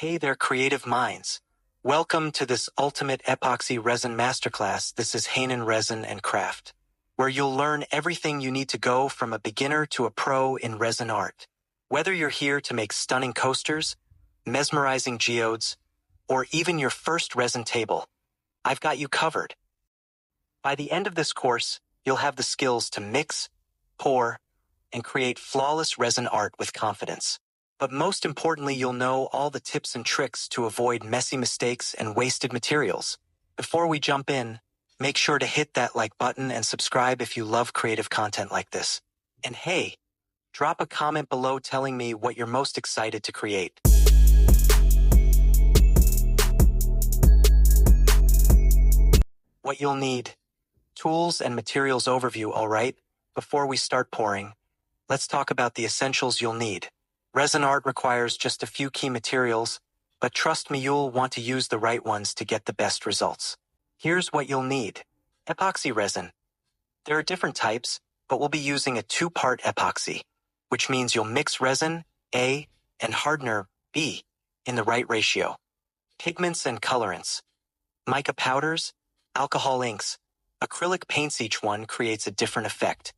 Hey there, creative minds. Welcome to this ultimate epoxy resin masterclass. This is Hanan Resin and Craft, where you'll learn everything you need to go from a beginner to a pro in resin art. Whether you're here to make stunning coasters, mesmerizing geodes, or even your first resin table, I've got you covered. By the end of this course, you'll have the skills to mix, pour, and create flawless resin art with confidence. But most importantly, you'll know all the tips and tricks to avoid messy mistakes and wasted materials. Before we jump in, make sure to hit that like button and subscribe if you love creative content like this. And hey, drop a comment below telling me what you're most excited to create. What you'll need. Tools and materials overview, alright? Before we start pouring, let's talk about the essentials you'll need. Resin art requires just a few key materials, but trust me, you'll want to use the right ones to get the best results. Here's what you'll need. Epoxy resin. There are different types, but we'll be using a two-part epoxy, which means you'll mix resin, A, and hardener, B, in the right ratio. Pigments and colorants. Mica powders, alcohol inks, acrylic paints, each one creates a different effect.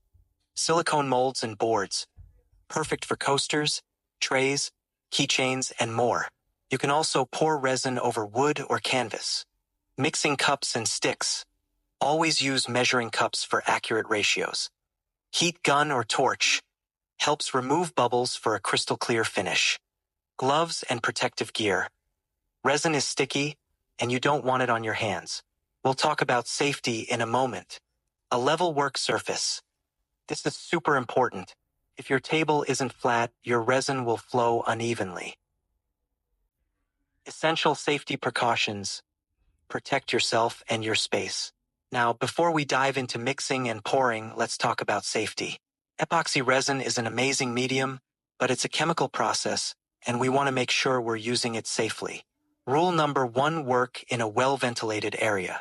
Silicone molds and boards. Perfect for coasters, trays, keychains, and more. You can also pour resin over wood or canvas. Mixing cups and sticks. Always use measuring cups for accurate ratios. Heat gun or torch. Helps remove bubbles for a crystal clear finish. Gloves and protective gear. Resin is sticky, and you don't want it on your hands. We'll talk about safety in a moment. A level work surface. This is super important. If your table isn't flat, your resin will flow unevenly. Essential safety precautions. Protect yourself and your space. Now, before we dive into mixing and pouring, let's talk about safety. Epoxy resin is an amazing medium, but it's a chemical process, and we want to make sure we're using it safely. Rule number 1: work in a well-ventilated area.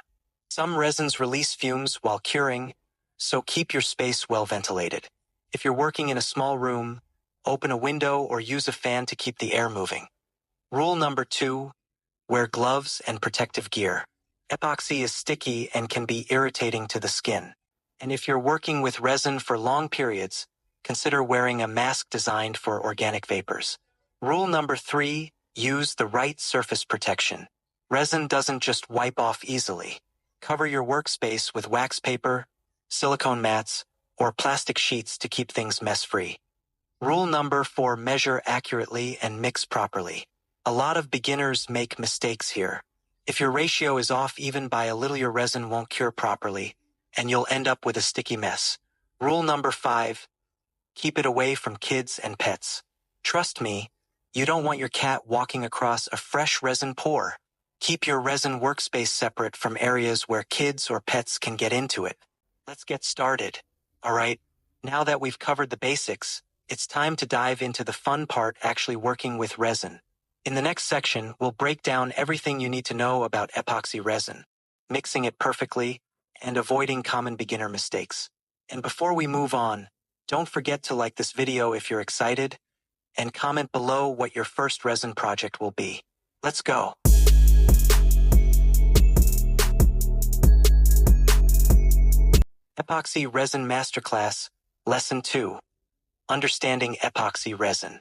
Some resins release fumes while curing, so keep your space well ventilated. If you're working in a small room, open a window or use a fan to keep the air moving. Rule number 2: wear gloves and protective gear. Epoxy is sticky and can be irritating to the skin. And if you're working with resin for long periods, consider wearing a mask designed for organic vapors. Rule number 3: use the right surface protection. Resin doesn't just wipe off easily. Cover your workspace with wax paper, silicone mats, or plastic sheets to keep things mess-free. Rule number 4: measure accurately and mix properly. A lot of beginners make mistakes here. If your ratio is off even by a little, your resin won't cure properly, and you'll end up with a sticky mess. Rule number 5: keep it away from kids and pets. Trust me, you don't want your cat walking across a fresh resin pour. Keep your resin workspace separate from areas where kids or pets can get into it. Let's get started. Alright, now that we've covered the basics, it's time to dive into the fun part, actually working with resin. In the next section, we'll break down everything you need to know about epoxy resin, mixing it perfectly, and avoiding common beginner mistakes. And before we move on, don't forget to like this video if you're excited, and comment below what your first resin project will be. Let's go. Epoxy Resin Masterclass, Lesson 2. Understanding Epoxy Resin.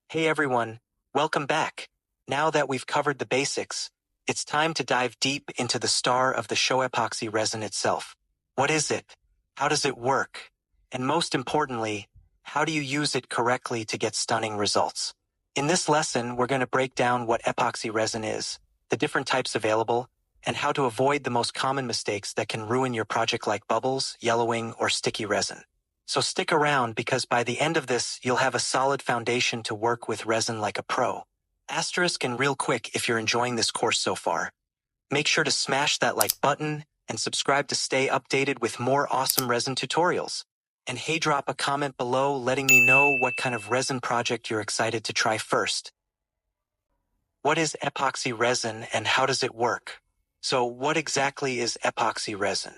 Hey everyone, welcome back. Now that we've covered the basics, it's time to dive deep into the star of the show, epoxy resin itself. What is it? How does it work? And most importantly, how do you use it correctly to get stunning results? In this lesson, we're going to break down what epoxy resin is, the different types available, and how to avoid the most common mistakes that can ruin your project, like bubbles, yellowing, or sticky resin. So stick around, because by the end of this, you'll have a solid foundation to work with resin like a pro. Asterisk, and real quick, if you're enjoying this course so far, make sure to smash that like button and subscribe to stay updated with more awesome resin tutorials. And hey, drop a comment below letting me know what kind of resin project you're excited to try first. What is epoxy resin and how does it work? So what exactly is epoxy resin?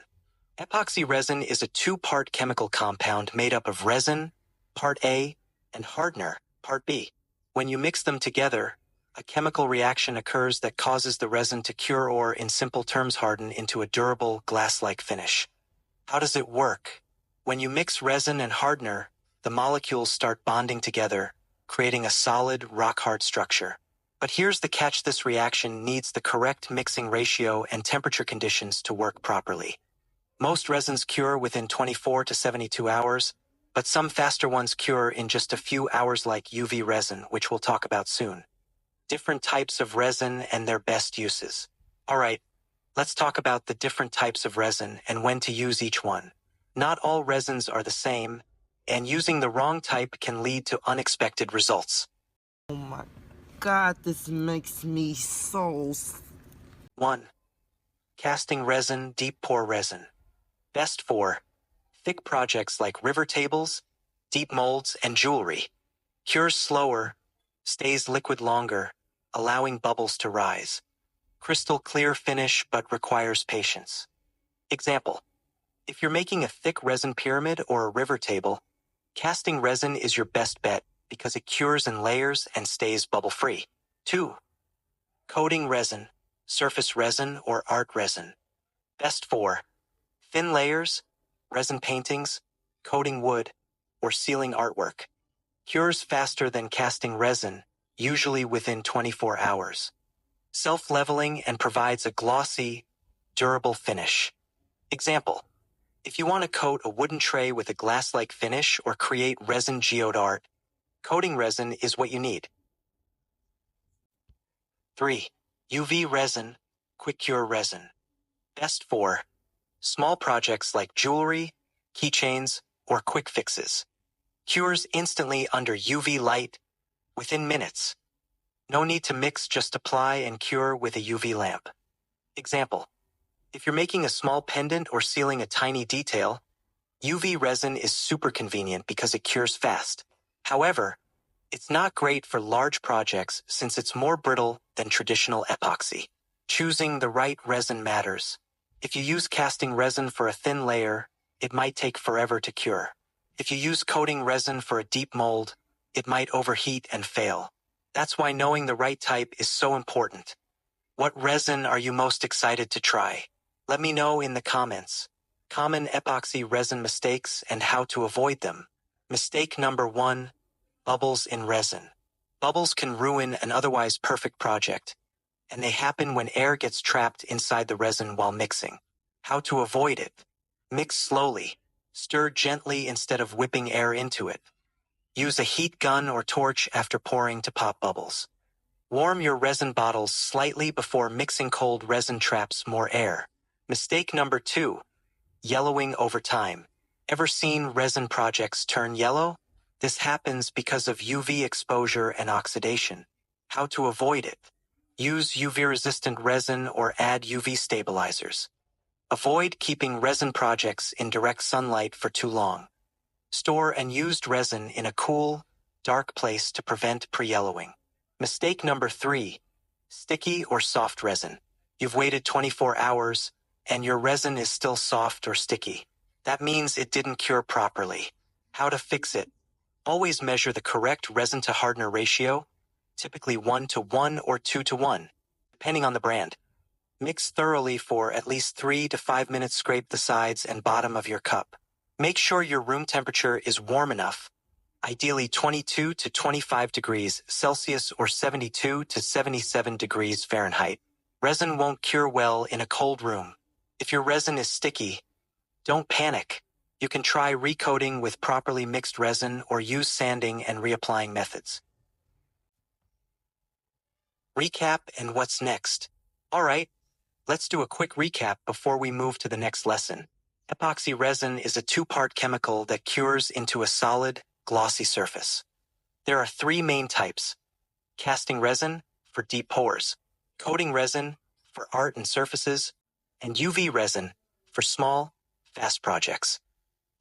Epoxy resin is a two-part chemical compound made up of resin, part A, and hardener, part B. When you mix them together, A chemical reaction occurs that causes the resin to cure or, in simple terms, harden into a durable, glass-like finish. How does it work? When you mix resin and hardener, the molecules start bonding together, creating a solid, rock-hard structure. But here's the catch: this reaction needs the correct mixing ratio and temperature conditions to work properly. Most resins cure within 24 to 72 hours, but some faster ones cure in just a few hours, like UV resin, which we'll talk about soon. Different types of resin and their best uses. Alright, let's talk about the different types of resin and when to use each one. Not all resins are the same, and using the wrong type can lead to unexpected results. Oh my God, this makes me so... 1. Casting resin, deep pore resin. Best for thick projects like river tables, deep molds, and jewelry. Cures slower, stays liquid longer, allowing bubbles to rise. Crystal clear finish but requires patience. Example: if you're making a thick resin pyramid or a river table, casting resin is your best bet because it cures in layers and stays bubble-free. 2. Coating resin, surface resin or art resin. Best for thin layers, resin paintings, coating wood, or sealing artwork. Cures faster than casting resin, usually within 24 hours. Self-leveling and provides a glossy, durable finish. Example: if you want to coat a wooden tray with a glass-like finish or create resin geode art, coating resin is what you need. 3. UV resin, quick cure resin. Best for small projects like jewelry, keychains, or quick fixes. Cures instantly under UV light, within minutes. No need to mix, just apply and cure with a UV lamp. Example: if you're making a small pendant or sealing a tiny detail, UV resin is super convenient because it cures fast. However, it's not great for large projects since it's more brittle than traditional epoxy. Choosing the right resin matters. If you use casting resin for a thin layer, it might take forever to cure. If you use coating resin for a deep mold, it might overheat and fail. That's why knowing the right type is so important. What resin are you most excited to try? Let me know in the comments. Common epoxy resin mistakes and how to avoid them. Mistake number 1: bubbles in resin. Bubbles can ruin an otherwise perfect project, and they happen when air gets trapped inside the resin while mixing. How to avoid it? Mix slowly. Stir gently instead of whipping air into it. Use a heat gun or torch after pouring to pop bubbles. Warm your resin bottles slightly before mixing. Cold resin traps more air. Mistake number 2: yellowing over time. Ever seen resin projects turn yellow? This happens because of UV exposure and oxidation. How to avoid it? Use UV-resistant resin or add UV stabilizers. Avoid keeping resin projects in direct sunlight for too long. Store unused resin in a cool, dark place to prevent pre-yellowing. Mistake number 3: sticky or soft resin. You've waited 24 hours, and your resin is still soft or sticky. That means it didn't cure properly. How to fix it? Always measure the correct resin to hardener ratio, typically 1:1 or 2:1, depending on the brand. Mix thoroughly for at least 3 to 5 minutes. Scrape the sides and bottom of your cup. Make sure your room temperature is warm enough, ideally 22 to 25 degrees Celsius or 72 to 77 degrees Fahrenheit. Resin won't cure well in a cold room. If your resin is sticky, don't panic. You can try recoating with properly mixed resin or use sanding and reapplying methods. Recap and what's next. Alright, let's do a quick recap before we move to the next lesson. Epoxy resin is a 2-part chemical that cures into a solid, glossy surface. There are 3 main types: casting resin for deep pores, coating resin for art and surfaces, and UV resin for small, fast projects.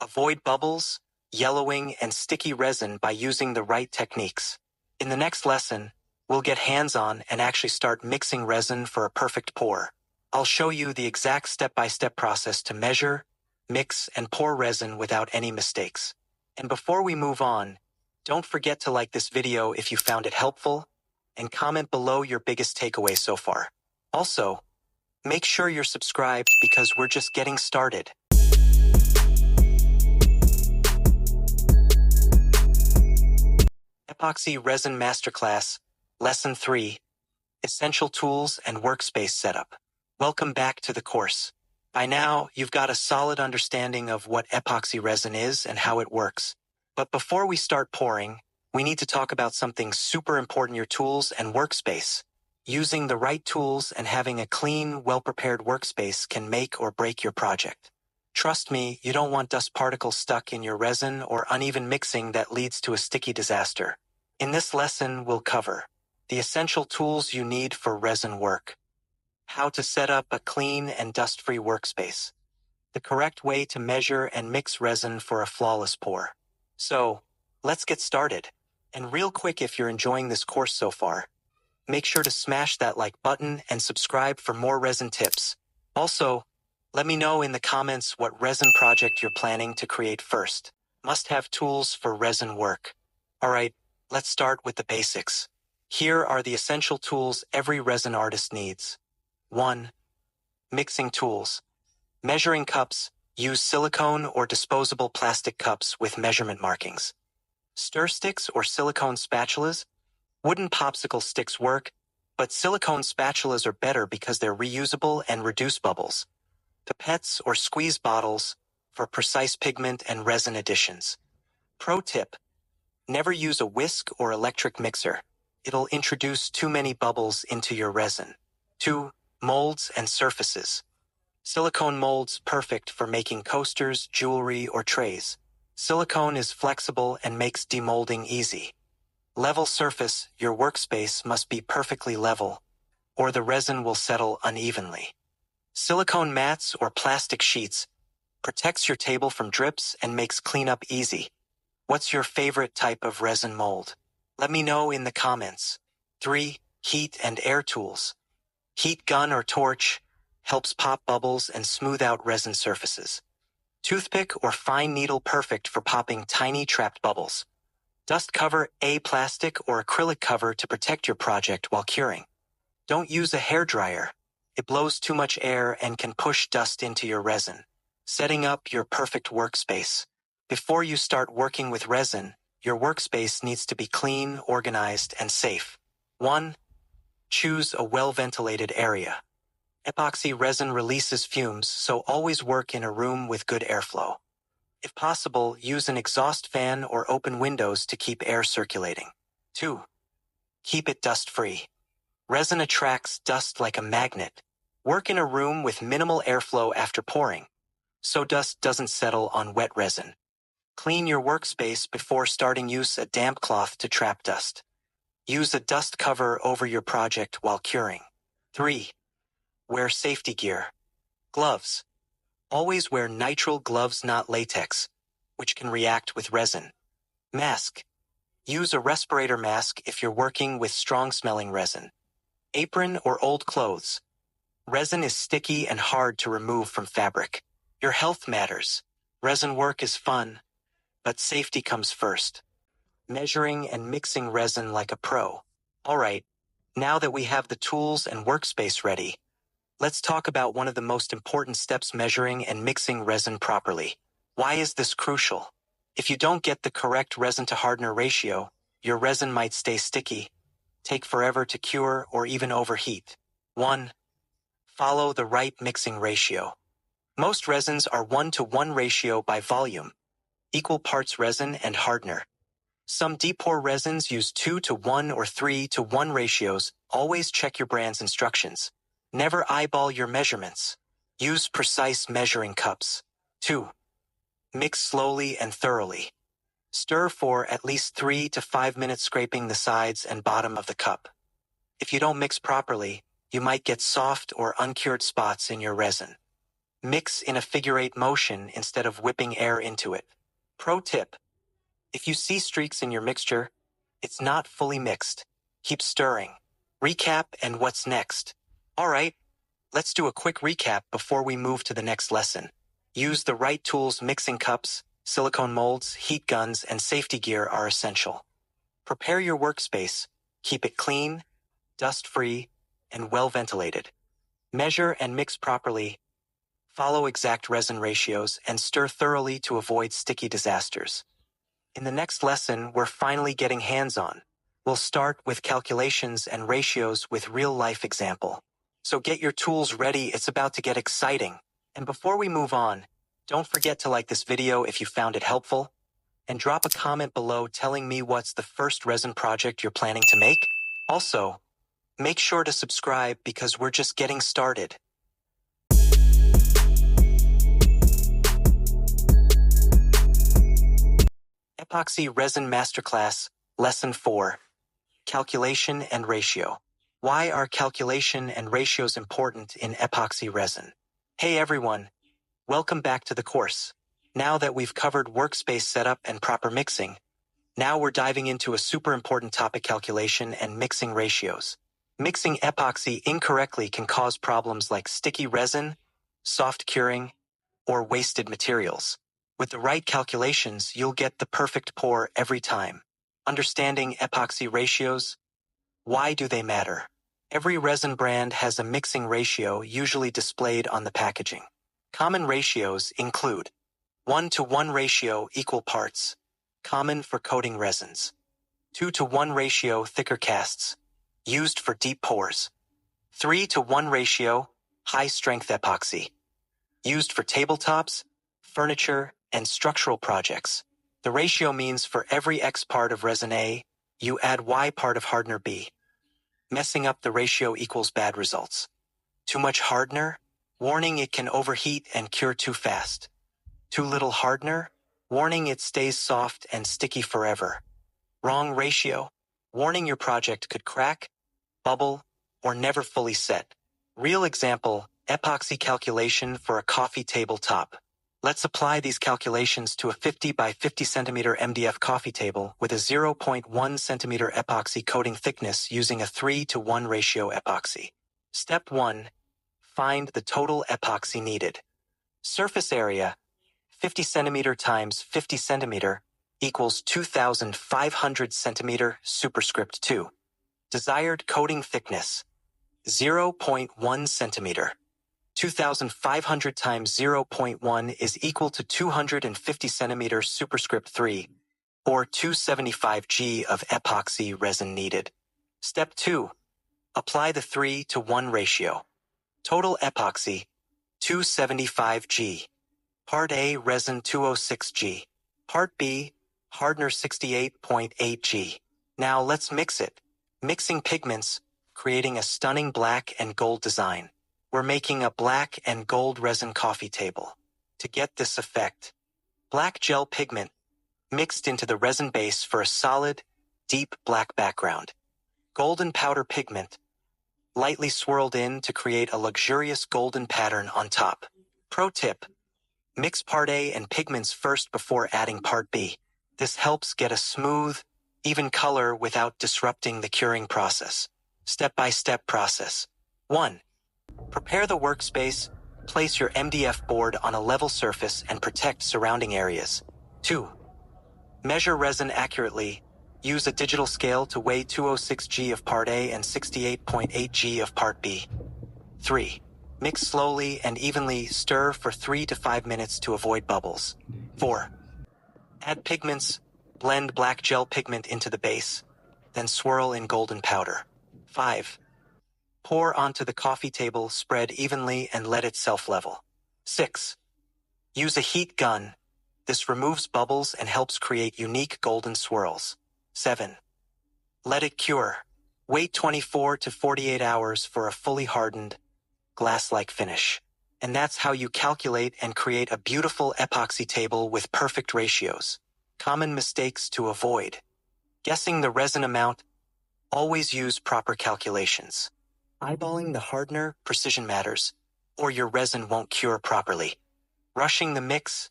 Avoid bubbles, yellowing, and sticky resin by using the right techniques. In the next lesson, we'll get hands-on and actually start mixing resin for a perfect pour. I'll show you the exact step-by-step process to measure, mix, and pour resin without any mistakes. And before we move on, don't forget to like this video if you found it helpful, and comment below your biggest takeaway so far. Also, make sure you're subscribed because we're just getting started. Epoxy Resin Masterclass, Lesson 3, Essential Tools and Workspace Setup. Welcome back to the course. By now, you've got a solid understanding of what epoxy resin is and how it works. But before we start pouring, we need to talk about something super important: your tools and workspace. Using the right tools and having a clean, well-prepared workspace can make or break your project. Trust me, you don't want dust particles stuck in your resin or uneven mixing that leads to a sticky disaster. In this lesson, we'll cover the essential tools you need for resin work, how to set up a clean and dust-free workspace, the correct way to measure and mix resin for a flawless pour. So, let's get started. And real quick, if you're enjoying this course so far, make sure to smash that like button and subscribe for more resin tips. Also, let me know in the comments what resin project you're planning to create first. Must-have tools for resin work. Alright, let's start with the basics. Here are the essential tools every resin artist needs. 1. Mixing tools. Measuring cups. Use silicone or disposable plastic cups with measurement markings. Stir sticks or silicone spatulas. Wooden popsicle sticks work, but silicone spatulas are better because they're reusable and reduce bubbles. Pipettes or squeeze bottles for precise pigment and resin additions. Pro tip: never use a whisk or electric mixer. It'll introduce too many bubbles into your resin. 2. Molds and surfaces. Silicone molds perfect for making coasters, jewelry, or trays. Silicone is flexible and makes demolding easy. Level surface. Your workspace must be perfectly level, or the resin will settle unevenly. Silicone mats or plastic sheets protects your table from drips and makes cleanup easy. What's your favorite type of resin mold? Let me know in the comments. 3. Heat and air tools. Heat gun or torch helps pop bubbles and smooth out resin surfaces. Toothpick or fine needle perfect for popping tiny trapped bubbles. Dust cover, a plastic or acrylic cover to protect your project while curing. Don't use a hairdryer. It blows too much air and can push dust into your resin. Setting up your perfect workspace. Before you start working with resin, your workspace needs to be clean, organized, and safe. 1. Choose a well-ventilated area. Epoxy resin releases fumes, so always work in a room with good airflow. If possible, use an exhaust fan or open windows to keep air circulating. 2. Keep it dust-free. Resin attracts dust like a magnet. Work in a room with minimal airflow after pouring, so dust doesn't settle on wet resin. Clean your workspace before starting. Use a damp cloth to trap dust. Use a dust cover over your project while curing. 3. Wear safety gear. Gloves. Always wear nitrile gloves, not latex, which can react with resin. Mask. Use a respirator mask if you're working with strong-smelling resin. Apron or old clothes. Resin is sticky and hard to remove from fabric. Your health matters. Resin work is fun, but safety comes first. Measuring and mixing resin like a pro. Alright, now that we have the tools and workspace ready, let's talk about one of the most important steps: measuring and mixing resin properly. Why is this crucial? If you don't get the correct resin to hardener ratio, your resin might stay sticky, take forever to cure, or even overheat. 1. Follow the right mixing ratio. Most resins are 1-to-1 ratio by volume, equal parts resin and hardener. Some deep-pour resins use 2-to-1 or 3-to-1 ratios. Always check your brand's instructions. Never eyeball your measurements. Use precise measuring cups. 2. Mix slowly and thoroughly. Stir for at least 3 to 5 minutes, scraping the sides and bottom of the cup. If you don't mix properly, you might get soft or uncured spots in your resin. Mix in a figure-8 motion instead of whipping air into it. Pro tip: if you see streaks in your mixture, it's not fully mixed. Keep stirring. Recap and what's next. Alright, let's do a quick recap before we move to the next lesson. Use the right tools. Mixing cups, silicone molds, heat guns, and safety gear are essential. Prepare your workspace. Keep it clean, dust-free, and well-ventilated. Measure and mix properly, follow exact resin ratios, and stir thoroughly to avoid sticky disasters. In the next lesson, we're finally getting hands-on. We'll start with calculations and ratios with real-life example. So get your tools ready, it's about to get exciting. And before we move on, don't forget to like this video if you found it helpful, and drop a comment below telling me what's the first resin project you're planning to make. Also, make sure to subscribe because we're just getting started. Epoxy Resin Masterclass, Lesson 4, Calculation and Ratio. Why are calculation and ratios important in epoxy resin? Hey everyone, welcome back to the course. Now that we've covered workspace setup and proper mixing, now we're diving into a super important topic: calculation and mixing ratios. Mixing epoxy incorrectly can cause problems like sticky resin, soft curing, or wasted materials. With the right calculations, you'll get the perfect pour every time. Understanding epoxy ratios. Why do they matter? Every resin brand has a mixing ratio usually displayed on the packaging. Common ratios include 1:1 ratio equal parts, common for coating resins. 2:1 ratio thicker casts, used for deep pours. 3:1 ratio high-strength epoxy, used for tabletops, furniture, and structural projects. The ratio means for every X part of resin A, you add Y part of hardener B. Messing up the ratio equals bad results. Too much hardener? Warning, it can overheat and cure too fast. Too little hardener? Warning, it stays soft and sticky forever. Wrong ratio? Warning, your project could crack, bubble, or never fully set. Real example, epoxy calculation for a coffee table top. Let's apply these calculations to a 50 by 50 centimeter MDF coffee table with a 0.1 centimeter epoxy coating thickness using a 3:1 ratio epoxy. Step 1. Find the total epoxy needed. Surface area, 50 centimeter times 50 centimeter equals 2,500 centimeter superscript 2. Desired coating thickness, 0.1 centimeter. 2,500 times 0.1 is equal to 250 centimeter superscript 3, or 275 G of epoxy resin needed. Step 2. Apply the 3:1 ratio. Total epoxy, 275 G. Part A, resin 206 G. Part B, hardener 68.8 G. Now let's mix it. Mixing pigments, creating a stunning black and gold design. We're making a black and gold resin coffee table. To get this effect, black gel pigment mixed into the resin base for a solid, deep black background. Golden powder pigment lightly swirled in to create a luxurious golden pattern on top. Pro tip: mix part A and pigments first before adding part B. This helps get a smooth, even color without disrupting the curing process. Step-by-step process. 1. Prepare the workspace, place your MDF board on a level surface and protect surrounding areas. 2. Measure resin accurately. Use a digital scale to weigh 206 G of part A and 68.8 G of part B. 3. Mix slowly and evenly, stir for 3 to 5 minutes to avoid bubbles. 4. Add pigments, blend black gel pigment into the base, then swirl in golden powder. 5. Pour onto the coffee table, spread evenly and let it self-level. 6. Use a heat gun. This removes bubbles and helps create unique golden swirls. 7. Let it cure. Wait 24 to 48 hours for a fully hardened, glass-like finish. And that's how you calculate and create a beautiful epoxy table with perfect ratios. Common mistakes to avoid. Guessing the resin amount. Always use proper calculations. Eyeballing the hardener, precision matters, or your resin won't cure properly. Rushing the mix.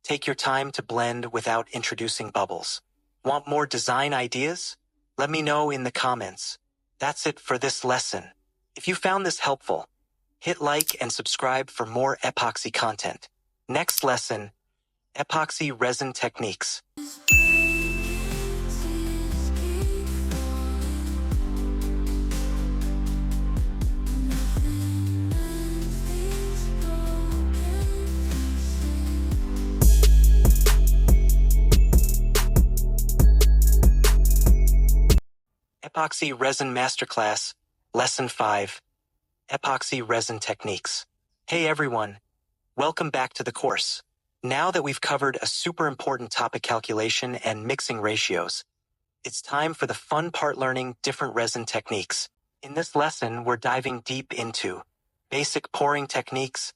Take your time to blend without introducing bubbles. Want more design ideas? Let me know in the comments. That's it for this lesson. If you found this helpful, hit like and subscribe for more epoxy content. Next lesson, epoxy resin techniques. Epoxy Resin Masterclass, Lesson 5, Epoxy Resin Techniques. Hey everyone, welcome back to the course. Now that we've covered a super important topic, calculation and mixing ratios, it's time for the fun part, learning different resin techniques. In this lesson, we're diving deep into basic pouring techniques,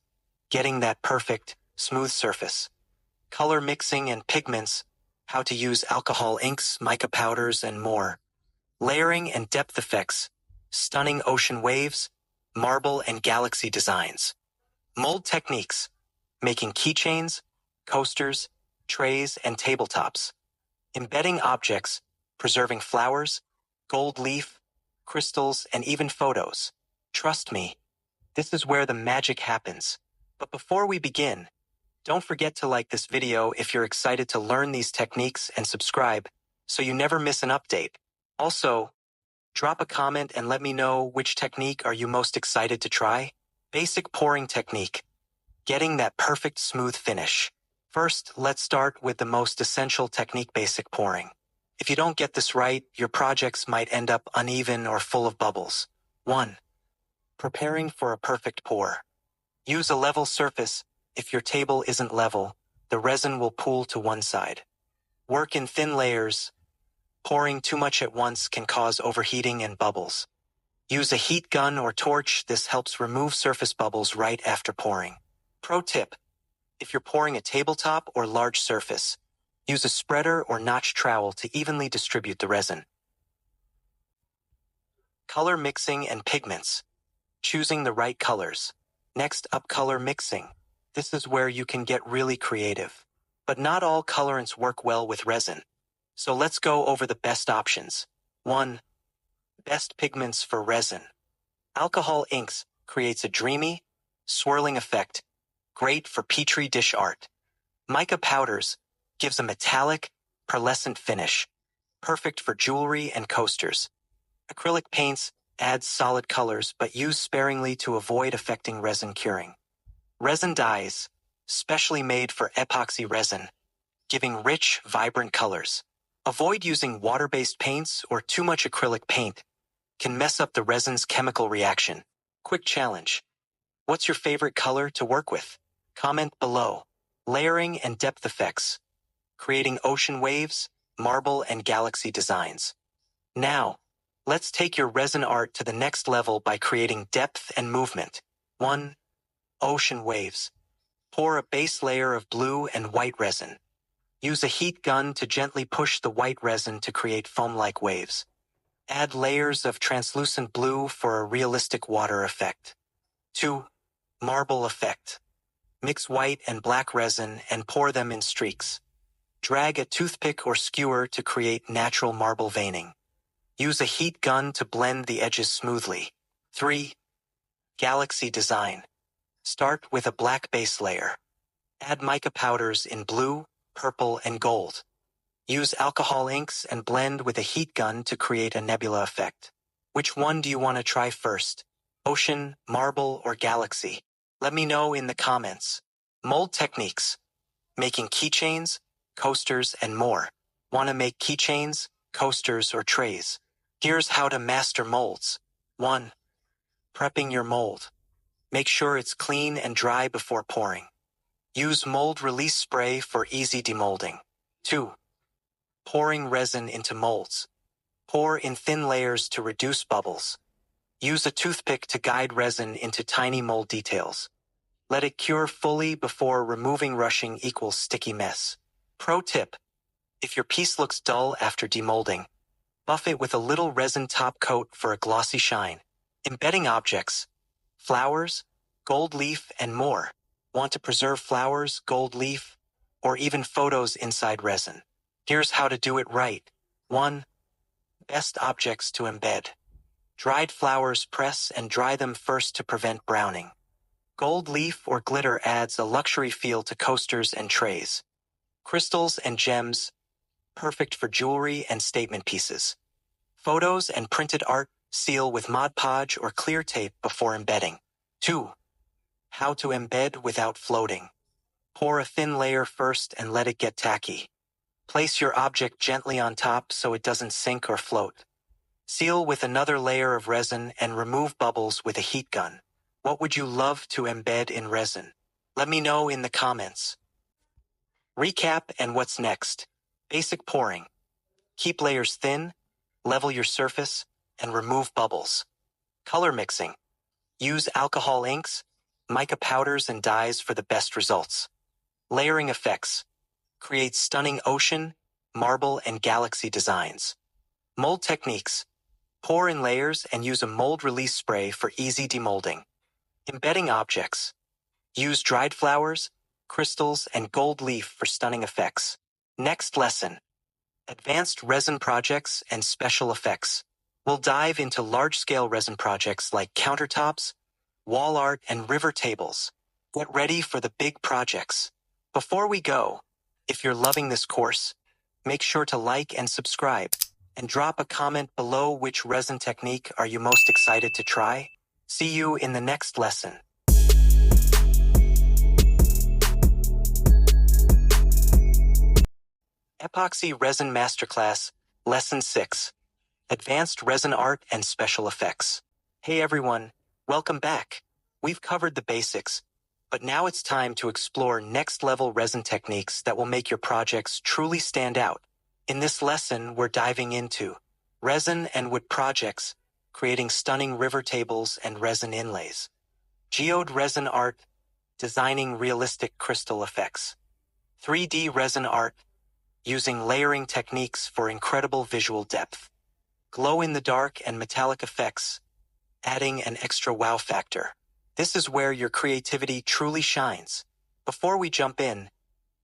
getting that perfect, smooth surface, color mixing and pigments, how to use alcohol inks, mica powders, and more, layering and depth effects, stunning ocean waves, marble and galaxy designs, mold techniques, making keychains, coasters, trays, and tabletops, embedding objects, preserving flowers, gold leaf, crystals, and even photos. Trust me, this is where the magic happens. But before we begin, don't forget to like this video if you're excited to learn these techniques, and subscribe so you never miss an update. Also, drop a comment and let me know which technique are you most excited to try. Basic pouring technique, getting that perfect smooth finish. First, let's start with the most essential technique, basic pouring. If you don't get this right, your projects might end up uneven or full of bubbles. 1. Preparing for a perfect pour. Use a level surface. If your table isn't level, the resin will pool to one side. Work in thin layers. Pouring too much at once can cause overheating and bubbles. Use a heat gun or torch. This helps remove surface bubbles right after pouring. Pro tip: if you're pouring a tabletop or large surface, use a spreader or notch trowel to evenly distribute the resin. Color mixing and pigments. Choosing the right colors. Next up, color mixing. This is where you can get really creative. But not all colorants work well with resin. So let's go over the best options. 1. Best pigments for resin. Alcohol inks creates a dreamy, swirling effect, great for petri dish art. Mica powders gives a metallic, pearlescent finish, perfect for jewelry and coasters. Acrylic paints adds solid colors, but use sparingly to avoid affecting resin curing. Resin dyes, specially made for epoxy resin, giving rich, vibrant colors. Avoid using water-based paints or too much acrylic paint, can mess up the resin's chemical reaction. Quick challenge: what's your favorite color to work with? Comment below. Layering and depth effects, creating ocean waves, marble and galaxy designs. Now, let's take your resin art to the next level by creating depth and movement. 1. Ocean waves. Pour a base layer of blue and white resin. Use a heat gun to gently push the white resin to create foam-like waves. Add layers of translucent blue for a realistic water effect. 2. Marble effect. Mix white and black resin and pour them in streaks. Drag a toothpick or skewer to create natural marble veining. Use a heat gun to blend the edges smoothly. 3. Galaxy design. Start with a black base layer. Add mica powders in blue, purple, and gold. Use alcohol inks and blend with a heat gun to create a nebula effect. Which one do you want to try first? Ocean, marble, or galaxy? Let me know in the comments. Mold techniques. Making keychains, coasters, and more. Want to make keychains, coasters, or trays? Here's how to master molds. 1. Prepping your mold. Make sure it's clean and dry before pouring. Use mold release spray for easy demolding. 2. Pouring resin into molds. Pour in thin layers to reduce bubbles. Use a toothpick to guide resin into tiny mold details. Let it cure fully before removing. Rushing equals sticky mess. Pro tip: if your piece looks dull after demolding, buff it with a little resin top coat for a glossy shine. Embedding objects. Flowers, gold leaf, and more. Want to preserve flowers, gold leaf, or even photos inside resin? Here's how to do it right. 1. Best objects to embed. Dried flowers, press and dry them first to prevent browning. Gold leaf or glitter adds a luxury feel to coasters and trays. Crystals and gems, perfect for jewelry and statement pieces. Photos and printed art, seal with Mod Podge or clear tape before embedding. 2. How to embed without floating. Pour a thin layer first and let it get tacky. Place your object gently on top so it doesn't sink or float. Seal with another layer of resin and remove bubbles with a heat gun. What would you love to embed in resin? Let me know in the comments. Recap and what's next. Basic pouring. Keep layers thin, level your surface, and remove bubbles. Color mixing. Use alcohol inks, mica powders, and dyes for the best results. Layering effects. Create stunning ocean, marble, and galaxy designs. Mold techniques. Pour in layers and use a mold release spray for easy demolding. Embedding objects. Use dried flowers, crystals, and gold leaf for stunning effects. Next lesson. Advanced resin projects and special effects. We'll dive into large-scale resin projects like countertops, wall art, and river tables. Get ready for the big projects. Before we go, if you're loving this course, make sure to like and subscribe, and drop a comment below which resin technique are you most excited to try. See you in the next lesson. Epoxy Resin Masterclass, Lesson 6. Advanced Resin Art and Special Effects. Hey everyone, welcome back. We've covered the basics, but now it's time to explore next-level resin techniques that will make your projects truly stand out. In this lesson, we're diving into resin and wood projects, creating stunning river tables and resin inlays. Geode resin art, designing realistic crystal effects. 3D resin art, using layering techniques for incredible visual depth. Glow-in-the-dark and metallic effects, adding an extra wow factor. This is where your creativity truly shines. Before we jump in,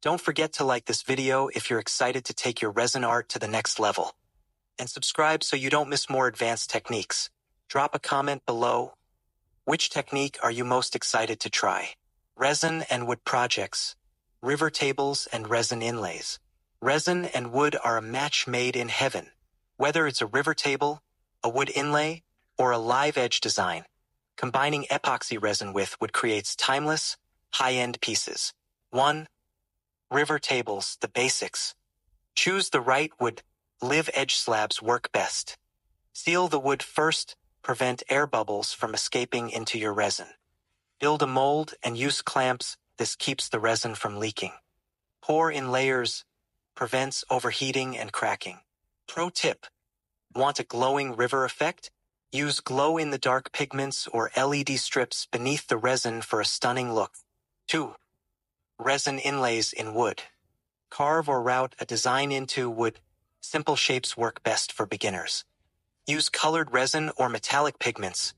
don't forget to like this video if you're excited to take your resin art to the next level. And subscribe so you don't miss more advanced techniques. Drop a comment below. Which technique are you most excited to try? Resin and wood projects, river tables, and resin inlays. Resin and wood are a match made in heaven. Whether it's a river table, a wood inlay, or a live edge design, combining epoxy resin with wood creates timeless, high-end pieces. 1. River tables, the basics. Choose the right wood. Live edge slabs work best. Seal the wood first, prevent air bubbles from escaping into your resin. Build a mold and use clamps. This keeps the resin from leaking. Pour in layers, prevents overheating and cracking. Pro tip: want a glowing river effect? Use glow-in-the-dark pigments or LED strips beneath the resin for a stunning look. 2. Resin inlays in wood. Carve or route a design into wood. Simple shapes work best for beginners. Use colored resin or metallic pigments.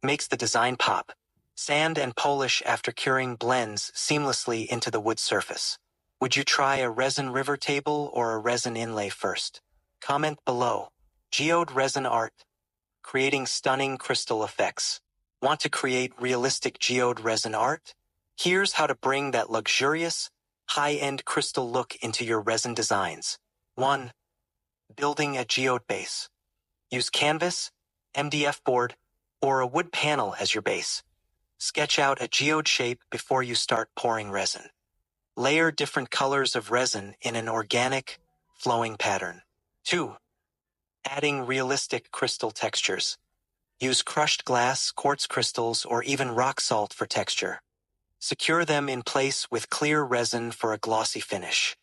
Makes the design pop. Sand and polish after curing blends seamlessly into the wood surface. Would you try a resin river table or a resin inlay first? Comment below. Geode resin art, creating stunning crystal effects. Want to create realistic geode resin art? Here's how to bring that luxurious, high-end crystal look into your resin designs. 1. Building a geode base. Use canvas, MDF board, or a wood panel as your base. Sketch out a geode shape before you start pouring resin. Layer different colors of resin in an organic, flowing pattern. 2. Adding realistic crystal textures. Use crushed glass, quartz crystals, or even rock salt for texture. Secure them in place with clear resin for a glossy finish.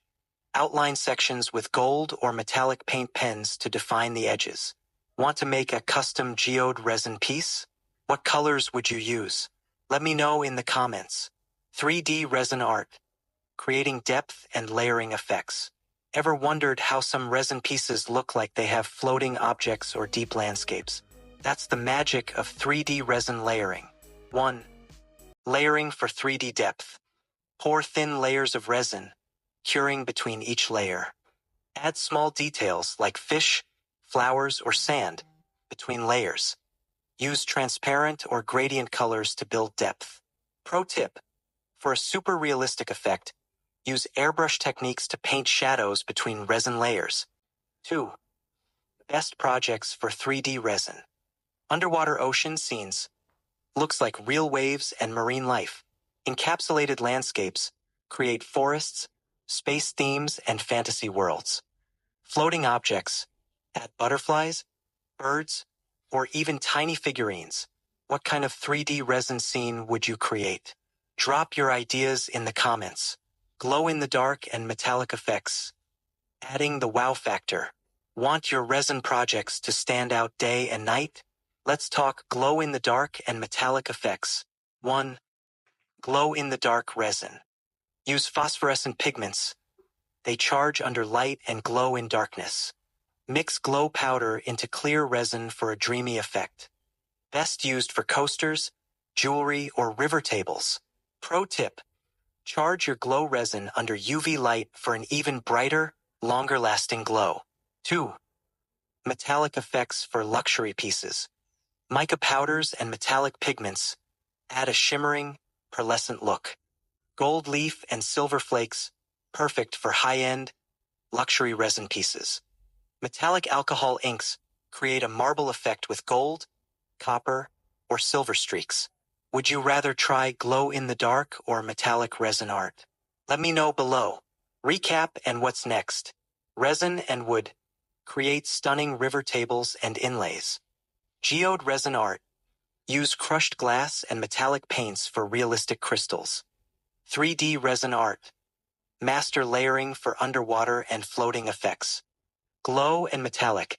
Outline sections with gold or metallic paint pens to define the edges. Want to make a custom geode resin piece? What colors would you use? Let me know in the comments. 3D resin art, creating depth and layering effects. Ever wondered how some resin pieces look like they have floating objects or deep landscapes? That's the magic of 3D resin layering. 1. Layering for 3D depth. Pour thin layers of resin, curing between each layer. Add small details like fish, flowers, or sand between layers. Use transparent or gradient colors to build depth. Pro tip: for a super realistic effect, use airbrush techniques to paint shadows between resin layers. 2. Best projects for 3D resin. Underwater ocean scenes. Looks like real waves and marine life. Encapsulated landscapes. Create forests, space themes, and fantasy worlds. Floating objects. Add butterflies, birds, or even tiny figurines? What kind of 3D resin scene would you create? Drop your ideas in the comments. Glow-in-the-dark and metallic effects, adding the wow factor. Want your resin projects to stand out day and night? Let's talk glow-in-the-dark and metallic effects. 1. Glow-in-the-dark resin. Use phosphorescent pigments. They charge under light and glow in darkness. Mix glow powder into clear resin for a dreamy effect. Best used for coasters, jewelry, or river tables. Pro tip: charge your glow resin under UV light for an even brighter, longer-lasting glow. 2. Metallic effects for luxury pieces. Mica powders and metallic pigments add a shimmering, pearlescent look. Gold leaf and silver flakes, perfect for high-end, luxury resin pieces. Metallic alcohol inks create a marble effect with gold, copper, or silver streaks. Would you rather try glow-in-the-dark or metallic resin art? Let me know below. Recap and what's next. Resin and wood. Create stunning river tables and inlays. Geode resin art. Use crushed glass and metallic paints for realistic crystals. 3D resin art. Master layering for underwater and floating effects. Glow and metallic.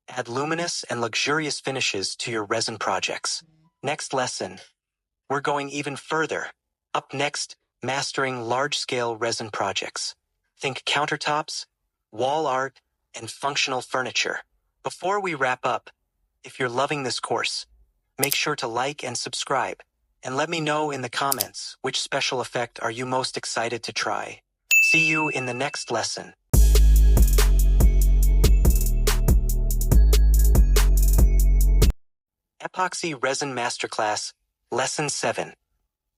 Add luminous and luxurious finishes to your resin projects. Next lesson. We're going even further. Up next, mastering large-scale resin projects. Think countertops, wall art, and functional furniture. Before we wrap up, if you're loving this course, make sure to like and subscribe. And let me know in the comments which special effect are you most excited to try. See you in the next lesson. Epoxy Resin Masterclass, Lesson 7.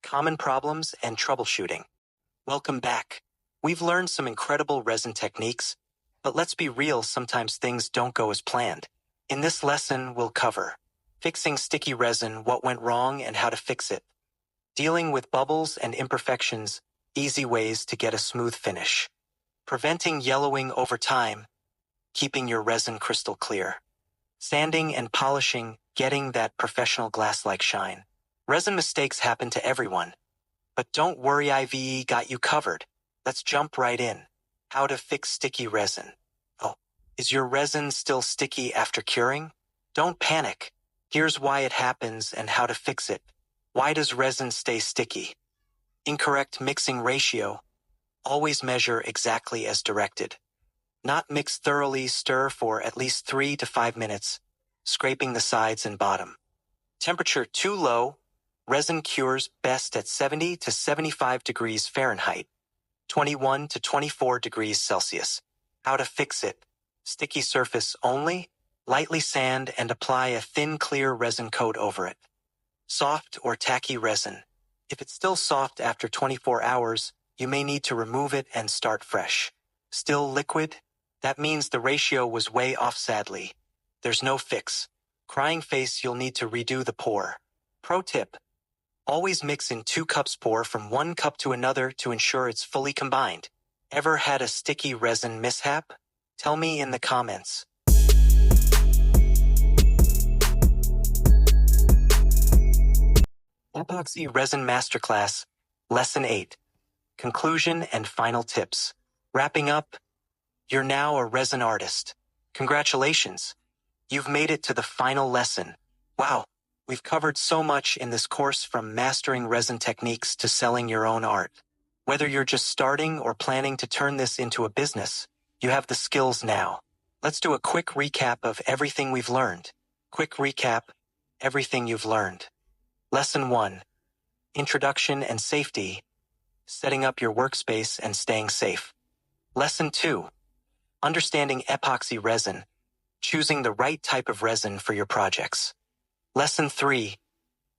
Common Problems and Troubleshooting. Welcome back. We've learned some incredible resin techniques, but let's be real, sometimes things don't go as planned. In this lesson, we'll cover fixing sticky resin, what went wrong and how to fix it, dealing with bubbles and imperfections, easy ways to get a smooth finish, preventing yellowing over time, keeping your resin crystal clear, sanding and polishing, getting that professional glass-like shine. Resin mistakes happen to everyone, but don't worry, IVE got you covered. Let's jump right in. How to fix sticky resin. Oh, is your resin still sticky after curing? Don't panic. Here's why it happens and how to fix it. Why does resin stay sticky? Incorrect mixing ratio. Always measure exactly as directed. Not mix thoroughly, stir for at least 3 to 5 minutes, scraping the sides and bottom. Temperature too low. Resin cures best at 70 to 75 degrees Fahrenheit, 21 to 24 degrees Celsius. How to fix it. Sticky surface only. Lightly sand and apply a thin clear resin coat over it. Soft or tacky resin. If it's still soft after 24 hours, you may need to remove it and start fresh. Still liquid? That means the ratio was way off, sadly. There's no fix. Crying face, you'll need to redo the pour. Pro tip: always mix in 2 cups, pour from 1 cup to another to ensure it's fully combined. Ever had a sticky resin mishap? Tell me in the comments. Epoxy Resin Masterclass, Lesson 8. Conclusion and final tips. Wrapping up, you're now a resin artist. Congratulations. You've made it to the final lesson. Wow, we've covered so much in this course, from mastering resin techniques to selling your own art. Whether you're just starting or planning to turn this into a business, you have the skills now. Let's do a quick recap of everything we've learned. Quick recap, everything you've learned. Lesson 1. Introduction and safety. Setting up your workspace and staying safe. Lesson 2. Understanding epoxy resin. Choosing the right type of resin for your projects. Lesson 3.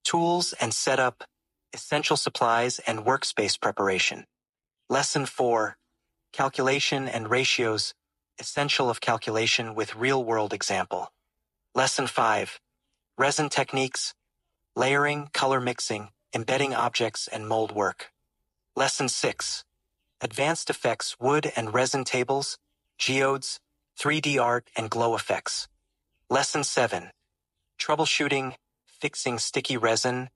Tools and setup. Essential supplies and workspace preparation. Lesson 4. Calculation and ratios. Essential of calculation with real-world example. Lesson 5. Resin techniques. Layering, color mixing, embedding objects, and mold work. Lesson 6. Advanced effects, wood and resin tables, geodes, 3D art, and glow effects. Lesson 7. Troubleshooting, fixing sticky resin,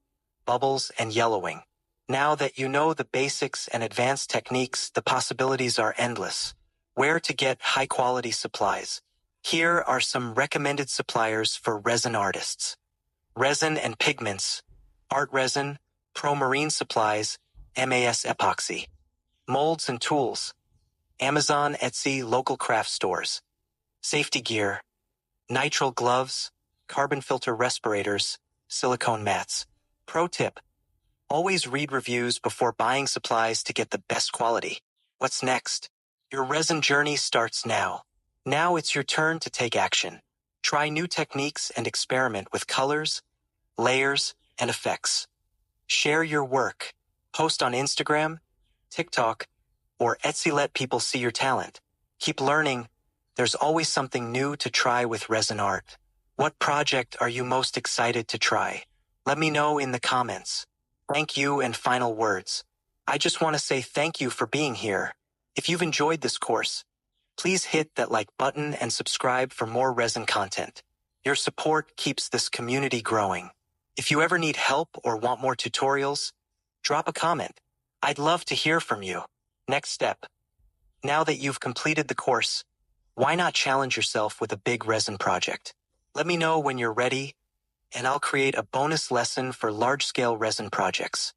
bubbles, and yellowing. Now that you know the basics and advanced techniques, the possibilities are endless. Where to get high-quality supplies? Here are some recommended suppliers for resin artists. Resin and Pigments, Art Resin, Pro Marine Supplies, MAS Epoxy. Molds and Tools, Amazon, Etsy, local craft stores. Safety gear, nitrile gloves, carbon filter respirators, silicone mats. Pro tip, always read reviews before buying supplies to get the best quality. What's next? Your resin journey starts now. Now it's your turn to take action. Try new techniques and experiment with colors, layers, and effects. Share your work. Post on Instagram, TikTok, or Etsy. Let people see your talent. Keep learning. There's always something new to try with resin art. What project are you most excited to try? Let me know in the comments. Thank you and final words. I just want to say thank you for being here. If you've enjoyed this course, please hit that like button and subscribe for more resin content. Your support keeps this community growing. If you ever need help or want more tutorials, drop a comment. I'd love to hear from you. Next step. Now that you've completed the course, why not challenge yourself with a big resin project? Let me know when you're ready, and I'll create a bonus lesson for large-scale resin projects.